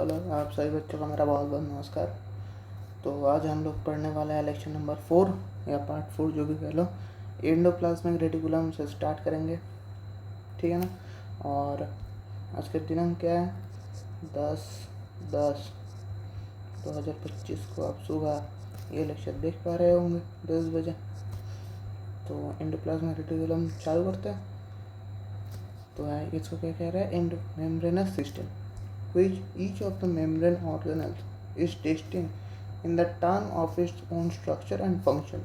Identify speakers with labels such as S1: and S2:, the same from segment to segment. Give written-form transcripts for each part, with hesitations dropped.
S1: Hello आप सभी बच्चों का मेरा बहुत बहुत नमस्कार। तो आज हम लोग पढ़ने वाले हैं लेक्चर नंबर 4 या पार्ट 4 जो भी कह लो, एंडोप्लाज्मिक रेटिकुलम से स्टार्ट करेंगे, ठीक है ना। और आज का दिनांक क्या है? 10/10/2025 को आप सुबह ये लेक्चर देख पा रहे होंगे 10 बजे। तो एंडोप्लाज्मिक रेटिकुलम चालू करते हैं। तो इसको क्या कह रहा है? Endo membranes system which each of the membrane organelles is distinct in the term of its own structure and function।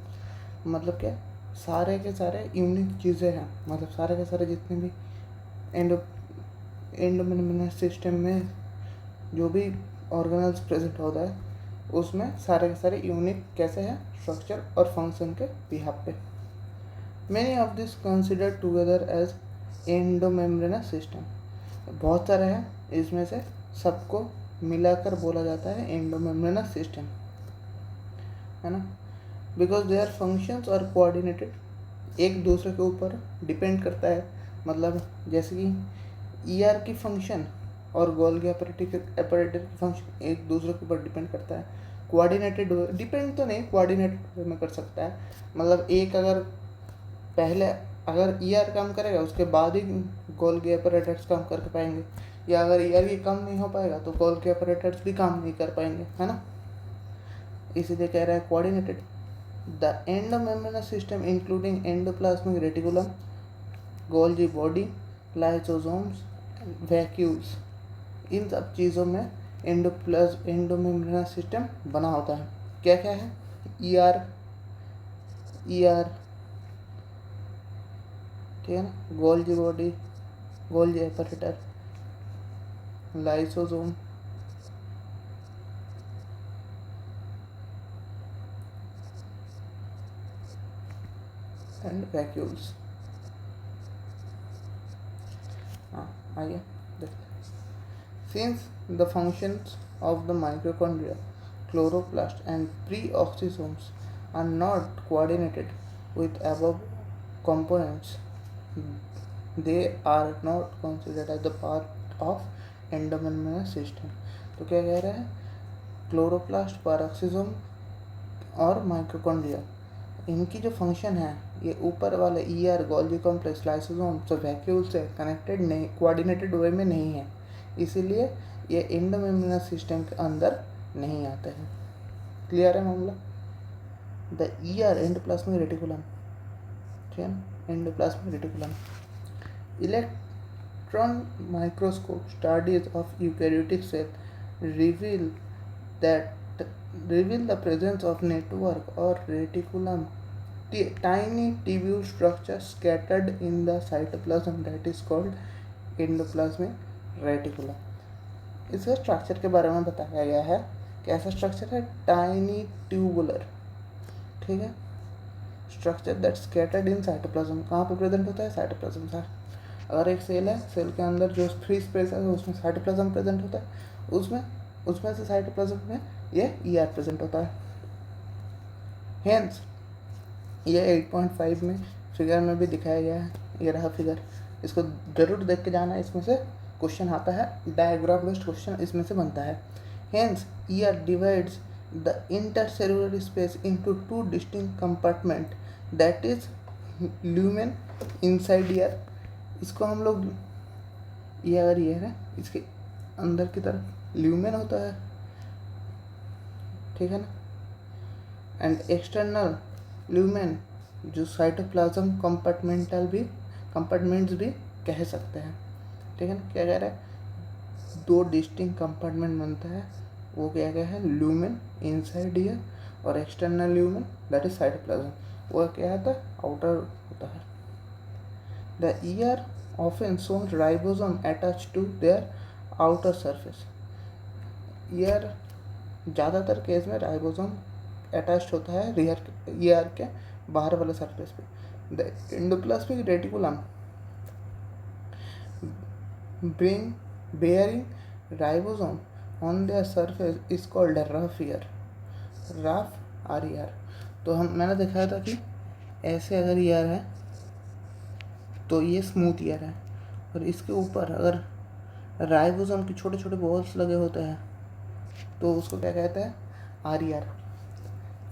S1: मतलब क्या, सारे के सारे यूनिक चीज़ें हैं, मतलब सारे के सारे जितने भी एंडोमेम्ब्रेनस सिस्टम में जो भी ऑर्गेनल्स प्रेजेंट होता है उसमें सारे के सारे यूनिक कैसे हैं, स्ट्रक्चर और फंक्शन के बिहाफ पे। Many of this consider together as endomembranous system, बहुत सारे हैं, इसमें से सबको मिलाकर बोला जाता है एंडोमेम्ब्रेनस सिस्टम, है ना। बिकॉज देयर फंक्शंस और कोऑर्डिनेटेड, एक दूसरे के ऊपर डिपेंड करता है। मतलब जैसे कि ईआर की फंक्शन और गोल्गी अपरेटर की फंक्शन एक दूसरे के ऊपर डिपेंड करता है। कोऑर्डिनेटेड डिपेंड तो नहीं, कोऑर्डिनेटेड में कर सकता है। मतलब एक अगर ईआर काम करेगा उसके बाद ही गोल्गी अपरेटर्स काम कर पाएंगे, या अगर ईआर ही काम नहीं हो पाएगा तो गोल्गी अपरेटर्स भी काम नहीं कर पाएंगे, है ना। इसीलिए कह रहा है coordinated. The endomembranous system including endoplasmic reticulum, Golgi body, lysosomes, vacuoles, इन सब चीज़ों में एंडोमेम्ब्रेनस सिस्टम बना होता है। क्या क्या है? ईआर, ठीक है ना, Golgi body, Golgi operator, lysosome, and vacuoles. आइए देखते हैं। Since the functions of the mitochondria, chloroplast and preoxysomes are not coordinated with above components, they are not considered as the part of endomembranous system। तो क्या कह रहा है? Chloroplast, पैरोक्सिसोम और mitochondria, इनकी जो फंक्शन है ये ऊपर वाले ईआर, गोल्गी कॉम्प्लेक्स, लाइसोसोम से वैक्यूल से कनेक्टेड नहीं, कोऑर्डिनेटेड वे में नहीं है, इसीलिए ये एंडोमेम्ब्रेनस सिस्टम के अंदर नहीं आते हैं। क्लियर है मामला? द ईआर एंडोप्लाज्मिक रेटिकुलम, ठीक है ना, endoplasmic reticulum. Electron microscope studies of eukaryotic cell reveal the presence of network or reticulum, tiny tubule structure scattered in the cytoplasm that is called endoplasmic reticulum। इसके structure के बारे में बताया गया है कि ऐसा स्ट्रक्चर है टाइनी ट्यूबुलर, ठीक है, structure that scattered in cytoplasm. कहाँ पे प्रेजेंट होता है? साइटोप्लाज्म से। अगर एक सेल है, सेल के अंदर जो फ्री स्पेस है उसमें साइटोप्लाज्म प्रेजेंट होता है, उसमें से साइटोप्लाज्म में ये ईआर प्रेजेंट होता है। हेंस ये 8.5 में फिगर में भी दिखाया गया है, ये रहा फिगर, इसको जरूर देख के जाना, इसमें से क्वेश्चन आता है, डायग्राम बेस्ड क्वेश्चन इसमें से बनता है। Hence ER divides the intercellular space into 2 distinct compartment, that is lumen inside ER. इसको हम लोग, ये अगर ये है, इसके अंदर की तरफ ल्यूमेन होता है, ठीक है ना, एंड एक्सटर्नल ल्यूमेन जो साइटोप्लाज्म कंपार्टमेंट्स भी कह सकते हैं, ठीक है ना। क्या कह रहा है? 2 डिस्टिंक्ट कंपार्टमेंट बनता है, वो क्या क्या है? ल्यूमेन इनसाइड ईयर और external lumen that is cytoplasm, वो क्या होता है? आउटर होता है। द ईयर ऑफन शोन्स ribosome attach to their outer surface. ER ज़्यादातर केस में राइबोसोम अटैच्ड होता है रियर ईआर के बाहर वाले सरफेस पे। The endoplasmic reticulum bearing ribosome on their surface is called rough ear, rough or ear। तो मैंने दिखाया था कि ऐसे अगर ईयर है तो ये स्मूथ ईयर है, और इसके ऊपर अगर राइबोसोम की छोटे छोटे बॉल्स लगे होते हैं, तो उसको क्या कहते हैं, RER।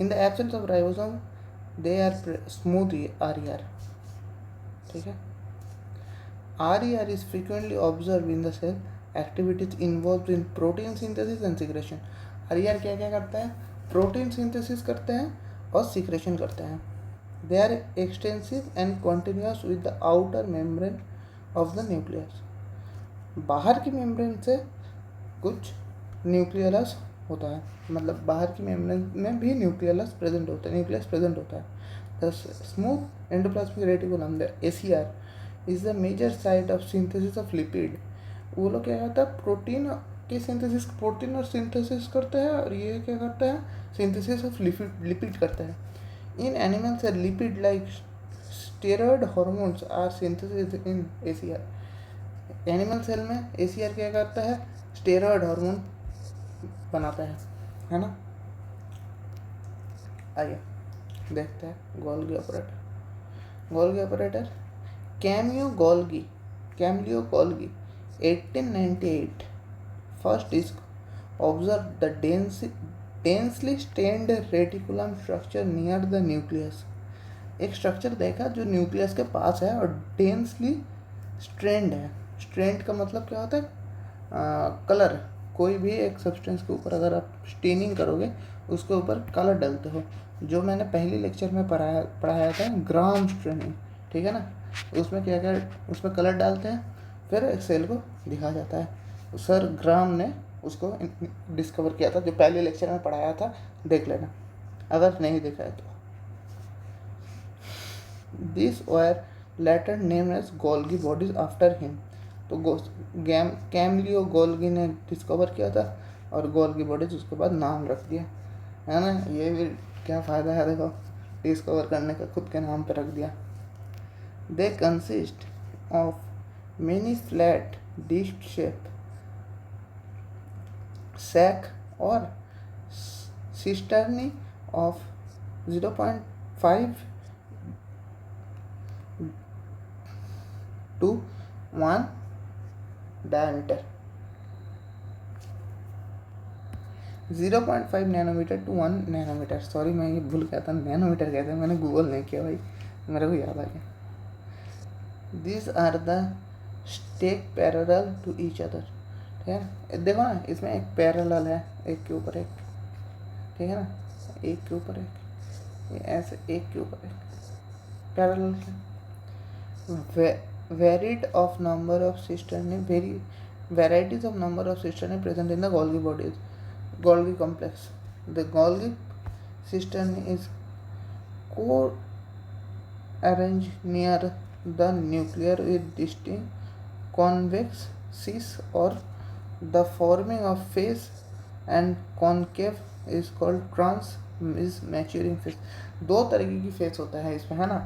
S1: In the absence of ribosome they are smooth RER। ठीक है। RER is frequently observed in the cell activities involved in protein synthesis and secretion। RER क्या क्या करता है, प्रोटीन सिंथेसिस करते हैं और सिक्रेशन करते हैं। They are extensive and continuous with the outer membrane of the nucleus. बाहर की मेम्ब्रेन से कुछ न्यूक्लियस होता है, मतलब बाहर की मेम्ब्रेन में भी न्यूक्लियस प्रेजेंट होता है, न्यूक्लियस प्रेजेंट होता है। The smooth endoplasmic reticulum the ACR is the major site of synthesis of lipid. वो लोग क्या करता है, प्रोटीन की सिंथेसिस, प्रोटीन और सिंथेसिस करते हैं, और ये क्या करता है, सिंथेसिस ऑफ लिपिड करता है। In animals lipid like steroid hormones are synthesis in ACR। Animal cell में ACR क्या करता है, स्टेरॉयड हार्मोन बनाता है ना। आइए देखते हैं Golgi operator. Golgi operator cameo Golgi 1898 first is observed the densely stained reticulum structure near the nucleus। एक स्ट्रक्चर देखा जो न्यूक्लियस के पास है और डेंसली स्ट्रेंड है। स्ट्रेंड का मतलब क्या होता है, कलर। कोई भी एक सब्सटेंस के ऊपर अगर आप स्टेनिंग करोगे उसके ऊपर कलर डालते हो, जो मैंने पहले लेक्चर में पढ़ाया था ग्राम स्ट्रेनिंग। ठीक है ना। उसमें क्या क्या, उसमें कलर डालते हैं, फिर एक सेल को दिखा जाता है। सर ग्राम ने उसको डिस्कवर किया था, जो पहले लेक्चर में पढ़ाया था, देख लेना अगर नहीं देखा है तो। This were later named as Golgi bodies after him. तो कैमलियो गोल्गी ने डिस्कवर किया था और गोल्गी बॉडीज उसके बाद नाम रख दिया, है ना। ये भी क्या फ़ायदा है, देखो डिस्कवर करने का, खुद के नाम पर रख दिया। They consist of many flat disc shape sac और cisternae of 0.5 to 1 diameter। 0.5 nanometre to 1 nanometre. Sorry मैं ये भूल गया था, नैनोमीटर कहते हैं, मैंने गूगल नहीं किया भाई, मेरे को याद आ गया। This are the stack parallel to each other. ठीक है, देखो ना, इसमें एक पैरेलल है, एक के ऊपर एक। ठीक है ना, एक के ऊपर एक, ये ऐसे एक के ऊपर एक पैरेलल है। Varied of number of cisternae, varieties of number of cisternae present in the Golgi bodies, Golgi complex। The Golgi cisternae is co-arranged near the nucleus with distinct convex sheaths, or the forming of face and concave is called maturing phase। दो तरीके की face होता है इसमें, है ना।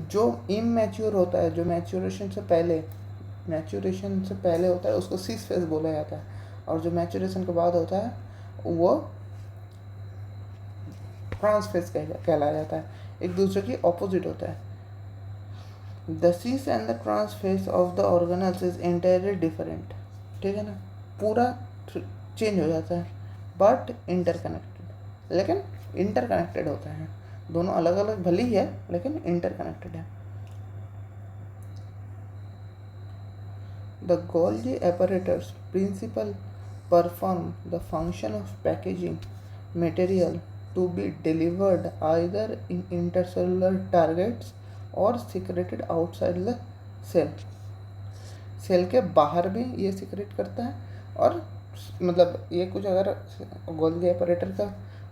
S1: जो immature होता है, जो मैच्योरेशन से पहले होता है, उसको सीस फेस बोला जाता है, और जो मैच्योरेशन के बाद होता है वो ट्रांस फेस कहलाया जाता है। एक दूसरे की ऑपोजिट होता है। The cis and the trans face of the organelles is entirely different. ठीक है ना, पूरा चेंज हो जाता है, बट इंटरकनेक्टेड, लेकिन इंटरकनेक्टेड होता है। दोनों अलग अलग भली है लेकिन इंटरकनेक्टेड है। The Golgi apparatus principle perform the function of packaging material to be delivered either in intercellular targets or secreted outside the cell। Cell के बाहर भी ये सिक्रेट करता है, और मतलब ये कुछ अगर गोल्गी apparatus का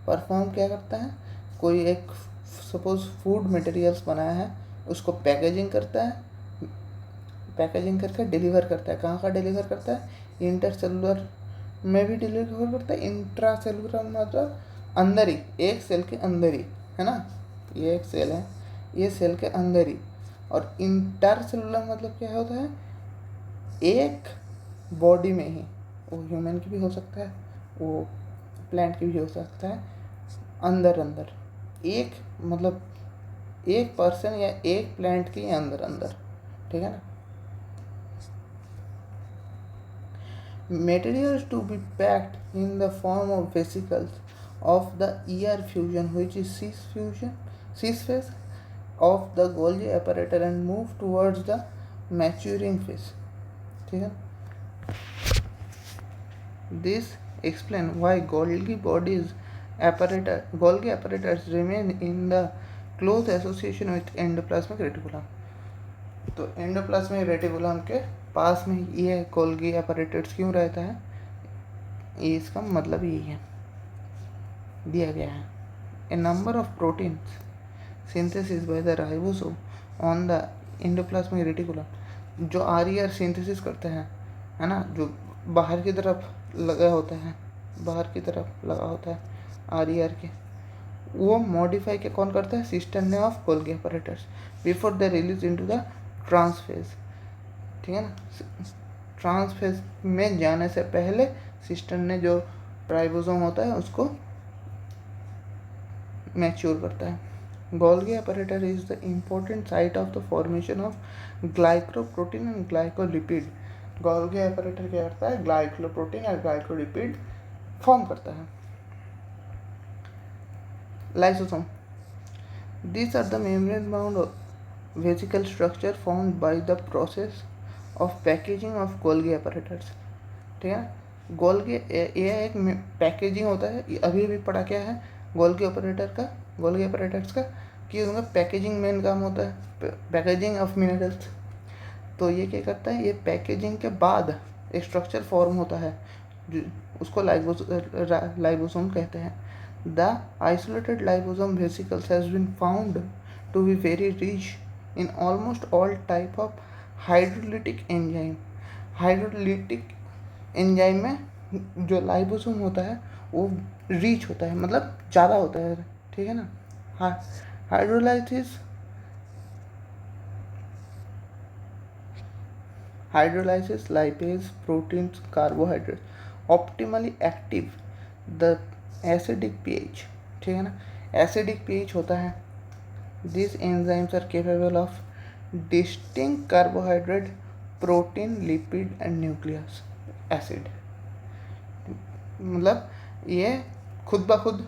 S1: परफॉर्म क्या करता है, कोई एक सपोज फूड मटेरियल्स बनाया है, उसको पैकेजिंग करता है, पैकेजिंग करके डिलीवर करता है। कहाँ का डिलीवर करता है, इंटरसेलुलर में भी डिलीवर करता है, इंट्रा सेलुलर मतलब अंदर ही, एक सेल के अंदर ही, है ना। ये एक सेल है, ये सेल के अंदर ही। और इंटर सेलुलर मतलब क्या होता है, एक बॉडी में ही, वो ह्यूमन की भी हो सकता है, वो प्लांट की भी हो सकता है, अंदर अंदर एक, मतलब एक पर्सन या एक प्लांट के अंदर अंदर। ठीक है ना। materials to be packed in the form of vesicles of the ER fusion, which is cis phase of the Golgi apparatus, and move towards the maturing phase. ठीक है. This explains why Golgi apparatus remain in the close association with endoplasmic reticulum. तो endoplasmic reticulum के पास में ये Golgi apparatus क्यों रहता है, ये इसका मतलब यही है, दिया गया है. A number of proteins synthesis by the ribosome on the endoplasmic reticulum, जो RER सिंथेसिस करते हैं, है ना, जो बाहर की तरफ लगा होता है RER के, वो मॉडिफाई के कौन करता है, सिस्टम ने of Golgi apparatus before the release into the trans phase. ठीक है ना, ट्रांसफेज में जाने से पहले सिस्टम ने जो राइबोसोम होता है उसको मैच्योर करता है. Golgi apparatus is the important site of the formation of glycoprotein and glycolipid. Golgi apparatus क्या करता है, ग्लाइकोप्रोटीन और ग्लाइकोलिपिड फॉर्म करता है. Lysosome. These are the membrane-bound vesicle structure formed by the process of packaging of Golgi apparatus. ठीक है, Golgi ये एक पैकेजिंग होता है. अभी पढ़ा क्या है गोल्गी apparatus का कि उनका पैकेजिंग मेन काम होता है, पैकेजिंग ऑफ मिनरल्स. तो ये क्या करता है, ये पैकेजिंग के बाद एक स्ट्रक्चर फॉर्म होता है, उसको लाइबोसोम कहते हैं. The isolated ribosome vesicles has been found to be very rich in almost all type of hydrolytic enzyme. Hydrolytic enzyme में जो लाइबोसोम होता है वो रिच होता है, मतलब ज़्यादा होता है. ठीक है ना. Hydrolysis lipase proteins carbohydrate optimally active the acidic pH. ठीक है ना, एसिडिक पीएच होता है. This enzymes are capable of distinct carbohydrate, protein, lipid and nucleus acid. मतलब ये खुद ब खुद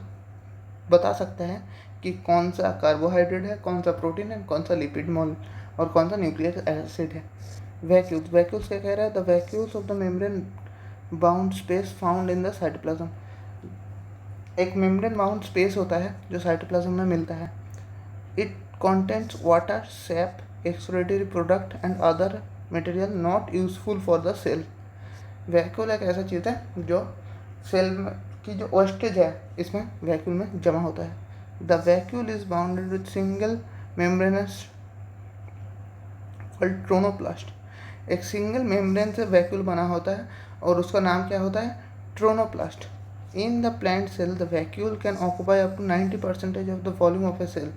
S1: बता सकता है कि कौन सा कार्बोहाइड्रेट है, कौन सा प्रोटीन है, कौन सा लिपिड मॉल और कौन सा न्यूक्लियस एसिड है. वैक्यूल्स क्या कह रहा है, the vacuoles of the membrane bound space found in the cytoplasm. एक मेम्ब्रेन बाउंड स्पेस होता है जो साइटोप्लाज्म में मिलता है. It contents water, sap, excretory product and other material not useful for the cell. Vacuole एक ऐसा चीज़ है जो सेल की जो वेस्टेज है इसमें वैक्यूल में जमा होता है. The vacuole is bounded with single membranous called tonoplast. एक सिंगल मेम्ब्रेन से वैक्यूल बना होता है और उसका नाम क्या होता है, ट्रोनोप्लास्ट. In the plant cell, the vacuole can occupy up to 90% of the volume of a cell.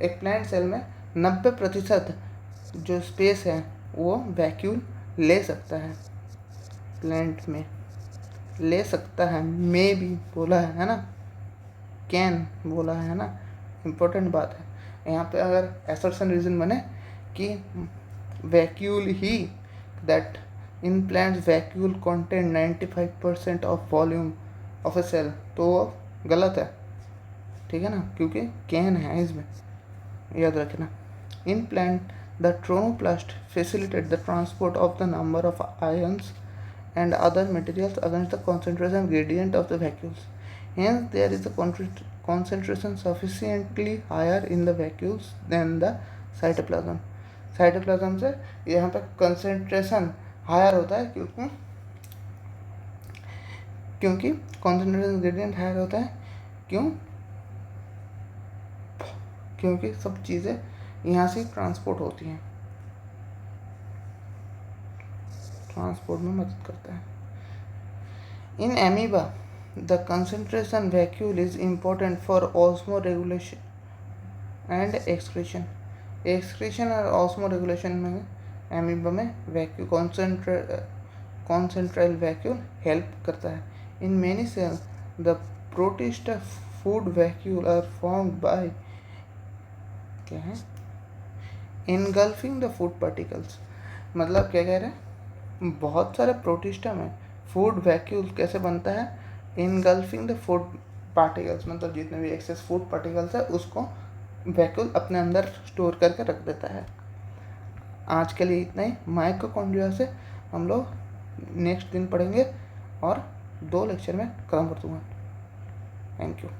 S1: एक प्लांट सेल में 90% जो स्पेस है वो वैक्यूल ले सकता है, प्लांट में ले सकता है. मे भी बोला है ना, कैन बोला है ना, इम्पोर्टेंट बात है यहाँ पे. अगर असर्शन रीजन बने कि वैक्यूल ही, that in plants vacuole contain 95% of volume of a cell, तो वो गलत है. ठीक है ना, क्योंकि कैन है इसमें, याद रखना. In plant the tonoplast facilitate the transport of the number of ions and other materials against the concentration gradient of the vacuoles. Hence there is a concentration sufficiently higher in the vacuoles than the cytoplasm. Cytoplasm से यहाँ पे concentration higher होता है क्योंकि concentration gradient higher होता है. क्योंकि सब चीज़ें यहाँ से ट्रांसपोर्ट होती हैं, ट्रांसपोर्ट में मदद करता है. In amoeba the concentration vacuole is important for osmoregulation and excretion और ऑस्मो रेगुलेशन में एमीबा में वैक्यूल कॉन्सेंट्रेल वैक्यूल हेल्प करता है. In many cells, the protista food vacuole are formed by क्या है, engulfing the food particles. मतलब क्या कह रहे हैं, बहुत सारे प्रोटिस्टा में फूड वैक्यूल कैसे बनता है, इनगल्फिंग द फूड पार्टिकल्स, मतलब जितने भी एक्सेस फूड पार्टिकल्स है उसको वैक्यूल अपने अंदर स्टोर करके रख देता है। आज के लिए इतना ही। माइटोकॉन्ड्रिया से हम लोग नेक्स्ट दिन पढ़ेंगे और 2 लेक्चर में खत्म कर दूँगा। Thank you.